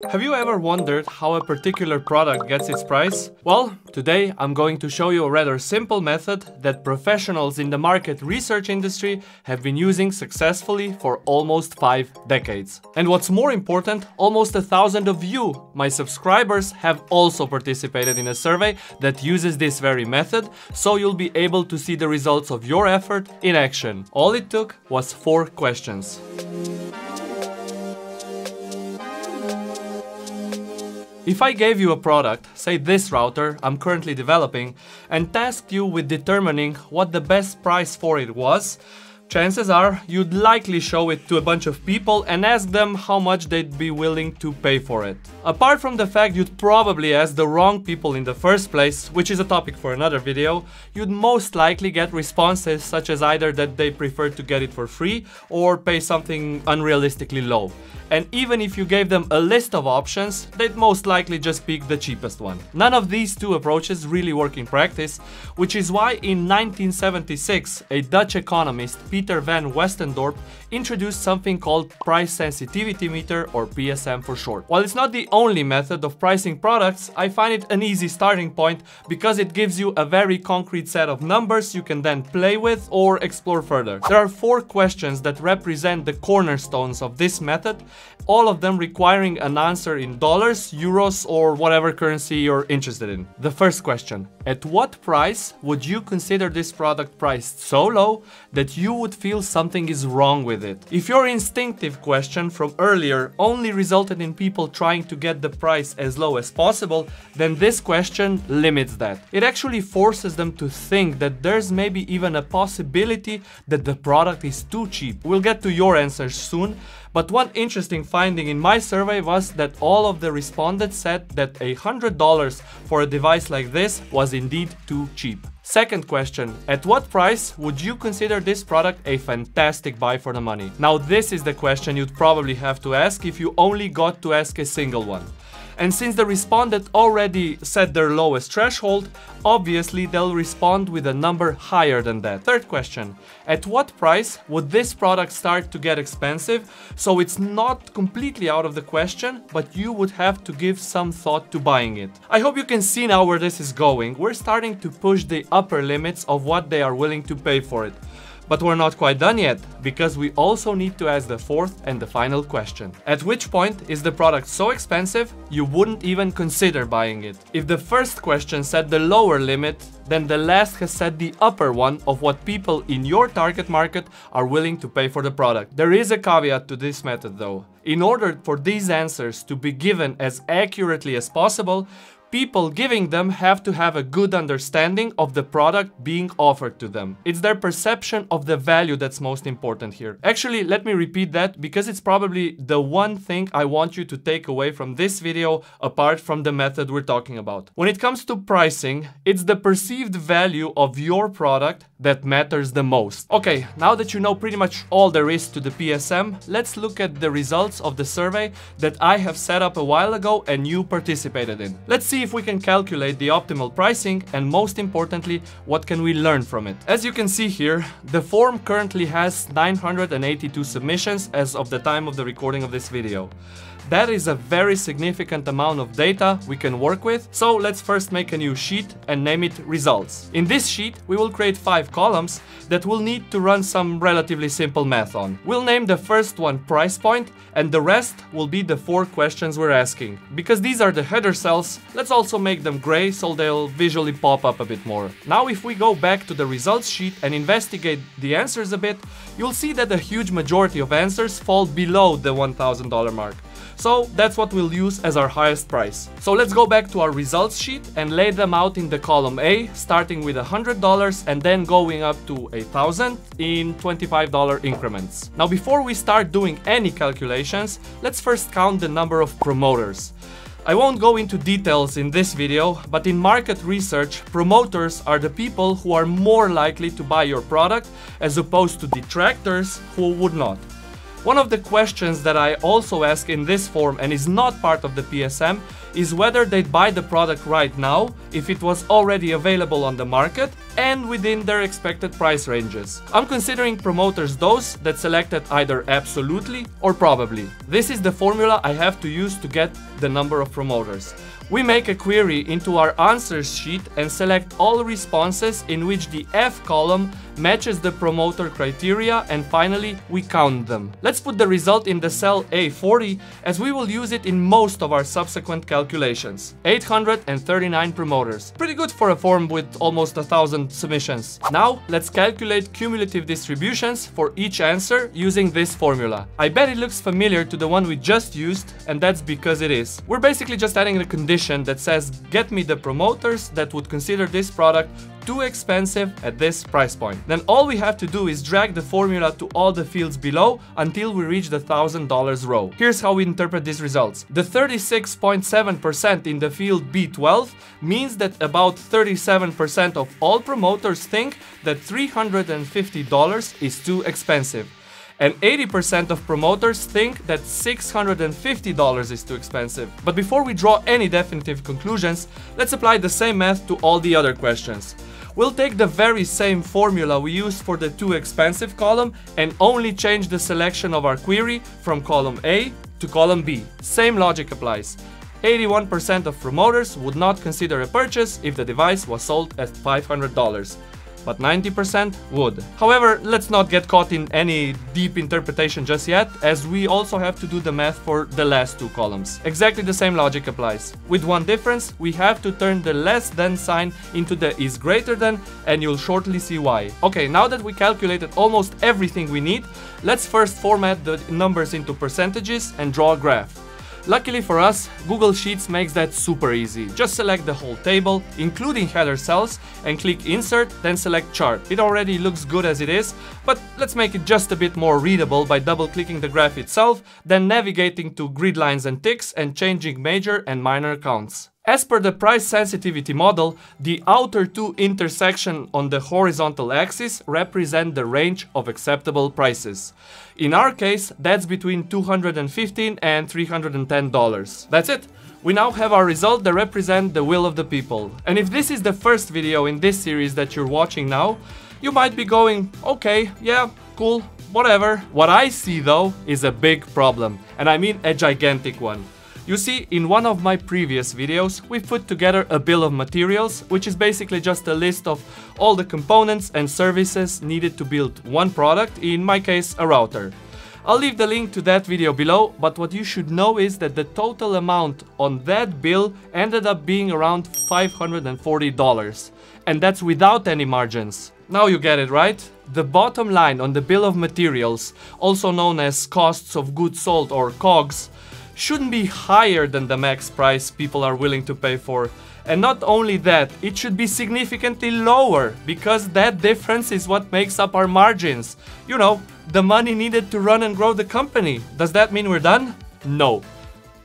Have you ever wondered how a particular product gets its price? Well, today I'm going to show you a rather simple method that professionals in the market research industry have been using successfully for almost 5 decades. And what's more important, almost 1,000 of you, my subscribers, have also participated in a survey that uses this very method, so you'll be able to see the results of your effort in action. All it took was 4 questions. If I gave you a product, say this router I'm currently developing, and tasked you with determining what the best price for it was, chances are you'd likely show it to a bunch of people and ask them how much they'd be willing to pay for it. Apart from the fact you'd probably ask the wrong people in the first place, which is a topic for another video, you'd most likely get responses such as either that they prefer to get it for free or pay something unrealistically low. And even if you gave them a list of options, they'd most likely just pick the cheapest one. None of these two approaches really work in practice, which is why in 1976, a Dutch economist, Peter van Westendorp, introduced something called price sensitivity meter, or PSM for short. While it's not the only method of pricing products, I find it an easy starting point because it gives you a very concrete set of numbers you can then play with or explore further. There are 4 questions that represent the cornerstones of this method, all of them requiring an answer in dollars, euros, or whatever currency you're interested in. The first question: at what price would you consider this product priced so low that you would feel something is wrong with it? If your instinctive question from earlier only resulted in people trying to get the price as low as possible, then this question limits that. It actually forces them to think that there's maybe even a possibility that the product is too cheap. We'll get to your answers soon, but one interesting finding in my survey was that all of the respondents said that $100 for a device like this was indeed too cheap. Second question: at what price would you consider this product a fantastic buy for the money? Now this is the question you'd probably have to ask if you only got to ask a single one. And since the respondent already set their lowest threshold, obviously they'll respond with a number higher than that. Third question: at what price would this product start to get expensive, so it's not completely out of the question, but you would have to give some thought to buying it? I hope you can see now where this is going. We're starting to push the upper limits of what they are willing to pay for it. But we're not quite done yet, because we also need to ask the fourth and the final question. At which point is the product so expensive you wouldn't even consider buying it? If the first question set the lower limit, then the last has set the upper one of what people in your target market are willing to pay for the product. There is a caveat to this method though. In order for these answers to be given as accurately as possible, people giving them have to have a good understanding of the product being offered to them. It's their perception of the value that's most important here. Actually, let me repeat that because it's probably the one thing I want you to take away from this video apart from the method we're talking about. When it comes to pricing, it's the perceived value of your product that matters the most. Okay, now that you know pretty much all there is to the PSM, let's look at the results of the survey that I have set up a while ago and you participated in. Let's see if we can calculate the optimal pricing, and most importantly, what can we learn from it. As you can see here, the form currently has 982 submissions as of the time of the recording of this video. That is a very significant amount of data we can work with, so let's first make a new sheet and name it results. In this sheet, we will create 5 columns that we'll need to run some relatively simple math on. We'll name the first one price point, and the rest will be the 4 questions we're asking. Because these are the header cells, let's also make them gray so they'll visually pop up a bit more. Now if we go back to the results sheet and investigate the answers a bit, you'll see that a huge majority of answers fall below the $1,000 mark. So that's what we'll use as our highest price. So let's go back to our results sheet and lay them out in the column A, starting with $100 and then going up to $1,000 in $25 increments. Now before we start doing any calculations, let's first count the number of promoters. I won't go into details in this video, but in market research, promoters are the people who are more likely to buy your product as opposed to detractors who would not. One of the questions that I also ask in this form and is not part of the PSM is whether they'd buy the product right now if it was already available on the market and within their expected price ranges. I'm considering promoters those that selected either absolutely or probably. This is the formula I have to use to get the number of promoters. We make a query into our answers sheet and select all responses in which the F column matches the promoter criteria, and finally we count them. Let's put the result in the cell A40 as we will use it in most of our subsequent calculations. 839 promoters. Pretty good for a form with almost 1,000 submissions. Now let's calculate cumulative distributions for each answer using this formula. I bet it looks familiar to the one we just used, and that's because it is. We're basically just adding a condition that says get me the promoters that would consider this product too expensive at this price point. Then all we have to do is drag the formula to all the fields below until we reach the $1,000 row. Here's how we interpret these results. The 36.7% in the field B12 means that about 37% of all promoters think that $350 is too expensive. And 80% of promoters think that $650 is too expensive. But before we draw any definitive conclusions, let's apply the same math to all the other questions. We'll take the very same formula we used for the too expensive column and only change the selection of our query from column A to column B. Same logic applies. 81% of promoters would not consider a purchase if the device was sold at $500. But 90% would. However, let's not get caught in any deep interpretation just yet, as we also have to do the math for the last two columns. Exactly the same logic applies. With one difference, we have to turn the less than sign into the is greater than, and you'll shortly see why. Okay, now that we calculated almost everything we need, let's first format the numbers into percentages and draw a graph. Luckily for us, Google Sheets makes that super easy. Just select the whole table, including header cells, and click Insert, then select Chart. It already looks good as it is, but let's make it just a bit more readable by double-clicking the graph itself, then navigating to grid lines and ticks and changing major and minor counts. As per the price sensitivity model, the outer two intersections on the horizontal axis represent the range of acceptable prices. In our case, that's between $215 and $310. That's it. We now have our result that represents the will of the people. And if this is the first video in this series that you're watching now, you might be going, okay, yeah, cool, whatever. What I see though is a big problem, and I mean a gigantic one. You see, in one of my previous videos, we've put together a bill of materials, which is basically just a list of all the components and services needed to build one product, in my case, a router. I'll leave the link to that video below, but what you should know is that the total amount on that bill ended up being around $540, and that's without any margins. Now you get it, right? The bottom line on the bill of materials, also known as costs of goods sold or COGS, shouldn't be higher than the max price people are willing to pay for. And not only that, it should be significantly lower, because that difference is what makes up our margins. You know, the money needed to run and grow the company. Does that mean we're done? No.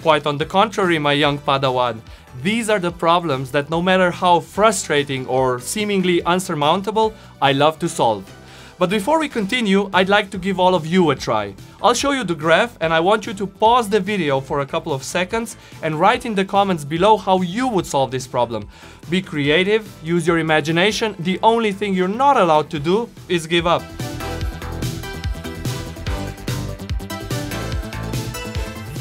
Quite on the contrary, my young Padawan. These are the problems that, no matter how frustrating or seemingly unsurmountable, I love to solve. But before we continue, I'd like to give all of you a try. I'll show you the graph, and I want you to pause the video for a couple of seconds and write in the comments below how you would solve this problem. Be creative, use your imagination. The only thing you're not allowed to do is give up.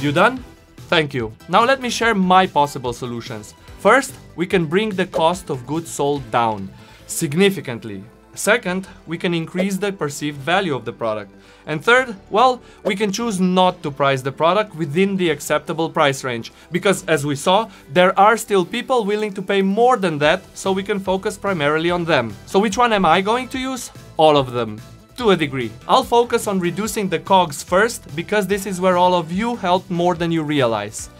You done? Thank you. Now let me share my possible solutions. First, we can bring the cost of goods sold down significantly. Second, we can increase the perceived value of the product. And third, well, we can choose not to price the product within the acceptable price range, because as we saw, there are still people willing to pay more than that, so we can focus primarily on them. So which one am I going to use? All of them. To a degree. I'll focus on reducing the COGS first, because this is where all of you helped more than you realize.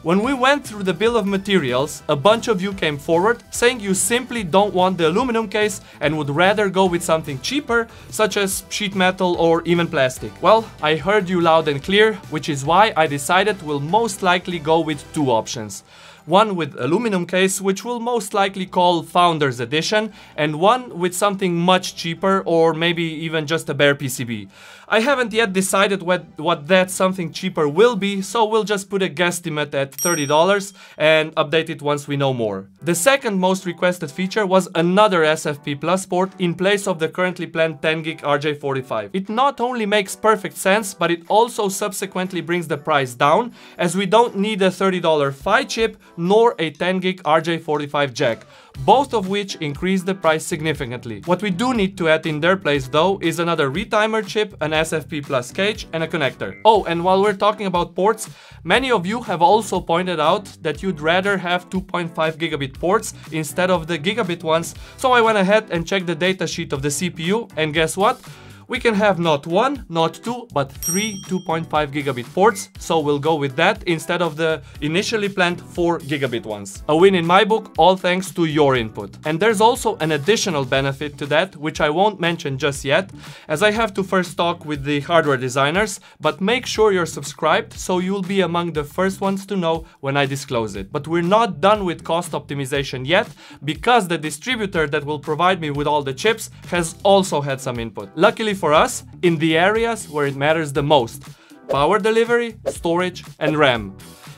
When we went through the bill of materials, a bunch of you came forward saying you simply don't want the aluminum case and would rather go with something cheaper, such as sheet metal or even plastic. Well, I heard you loud and clear, which is why I decided we'll most likely go with two options. one with aluminum case, which we'll most likely call Founders Edition, and one with something much cheaper, or maybe even just a bare PCB. I haven't yet decided what that something cheaper will be, so we'll just put a guesstimate at $30 and update it once we know more. The second most requested feature was another SFP Plus port in place of the currently planned 10GB RJ45. It not only makes perfect sense, but it also subsequently brings the price down, as we don't need a $30 PHY chip nor a 10GB RJ45 jack, both of which increase the price significantly. What we do need to add in their place though is another retimer chip, an SFP Plus cage and a connector. Oh, and while we're talking about ports, many of you have also pointed out that you'd rather have 2.5 gigabit ports instead of the gigabit ones, so I went ahead and checked the datasheet of the CPU, and guess what? We can have not one, not two, but three 2.5 gigabit ports, so we'll go with that instead of the initially planned 4 gigabit ones. A win in my book, all thanks to your input. And there's also an additional benefit to that, which I won't mention just yet, as I have to first talk with the hardware designers, but make sure you're subscribed so you'll be among the first ones to know when I disclose it. But we're not done with cost optimization yet, because the distributor that will provide me with all the chips has also had some input. Luckily for us, in the areas where it matters the most: power delivery, storage and RAM.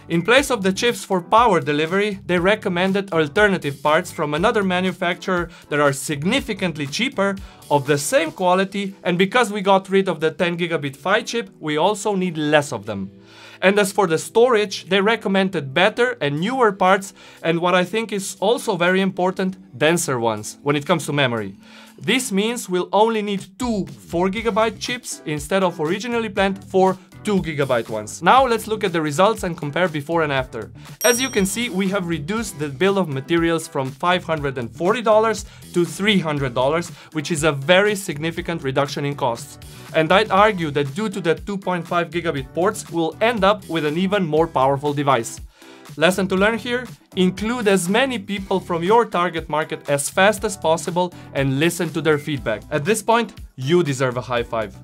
In place of the chips for power delivery, they recommended alternative parts from another manufacturer that are significantly cheaper, of the same quality, and because we got rid of the 10 gigabit PHY chip, we also need less of them. And as for the storage, they recommended better and newer parts, and what I think is also very important, denser ones when it comes to memory. This means we'll only need two 4 GB chips instead of originally planned 4 2 GB ones. Now let's look at the results and compare before and after. As you can see, we have reduced the bill of materials from $540 to $300, which is a very significant reduction in costs. And I'd argue that due to the 2.5 gigabit ports, we'll end up with an even more powerful device. Lesson to learn here: include as many people from your target market as fast as possible and listen to their feedback. At this point, you deserve a high five.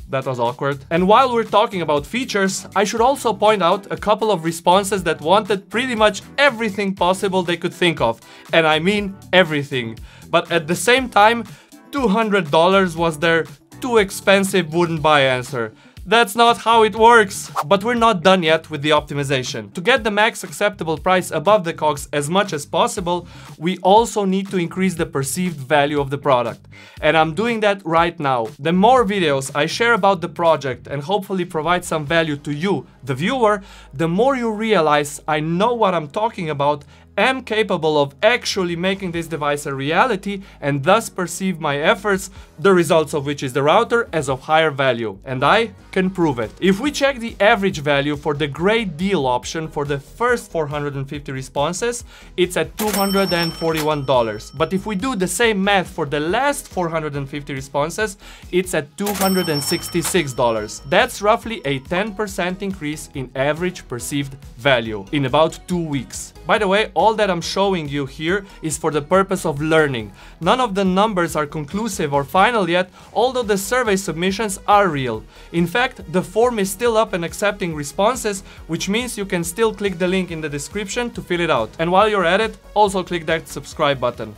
That was awkward. And while we're talking about features, I should also point out a couple of responses that wanted pretty much everything possible they could think of. And I mean everything. But at the same time, $200 was their too expensive wouldn't buy answer. That's not how it works. But we're not done yet with the optimization. To get the max acceptable price above the COGS as much as possible, we also need to increase the perceived value of the product. And I'm doing that right now. The more videos I share about the project and hopefully provide some value to you, the viewer, the more you realize I know what I'm talking about, am capable of actually making this device a reality, and thus perceive my efforts, the results of which is the router, as of higher value. And I can prove it. If we check the average value for the great deal option for the first 450 responses, it's at $241. But if we do the same math for the last 450 responses, it's at $266. That's roughly a 10% increase in average perceived value in about 2 weeks. By the way, all that I'm showing you here is for the purpose of learning. None of the numbers are conclusive or final yet, although the survey submissions are real. In fact, the form is still up and accepting responses, which means you can still click the link in the description to fill it out. And while you're at it, also click that subscribe button,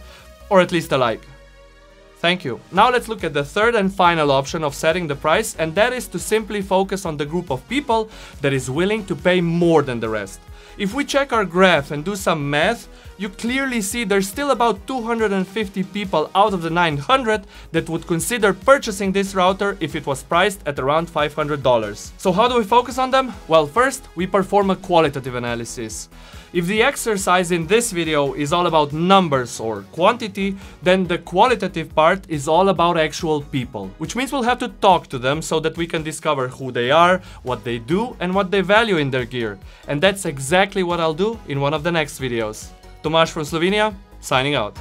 or at least a like. Thank you. Now let's look at the third and final option of setting the price, and that is to simply focus on the group of people that is willing to pay more than the rest. If we check our graph and do some math, you clearly see there's still about 250 people out of the 900 that would consider purchasing this router if it was priced at around $500. So how do we focus on them? Well, first, we perform a qualitative analysis. If the exercise in this video is all about numbers or quantity, then the qualitative part is all about actual people, which means we'll have to talk to them so that we can discover who they are, what they do, and what they value in their gear. And that's exactly what I'll do in one of the next videos. Tomasz from Slovenia, signing out.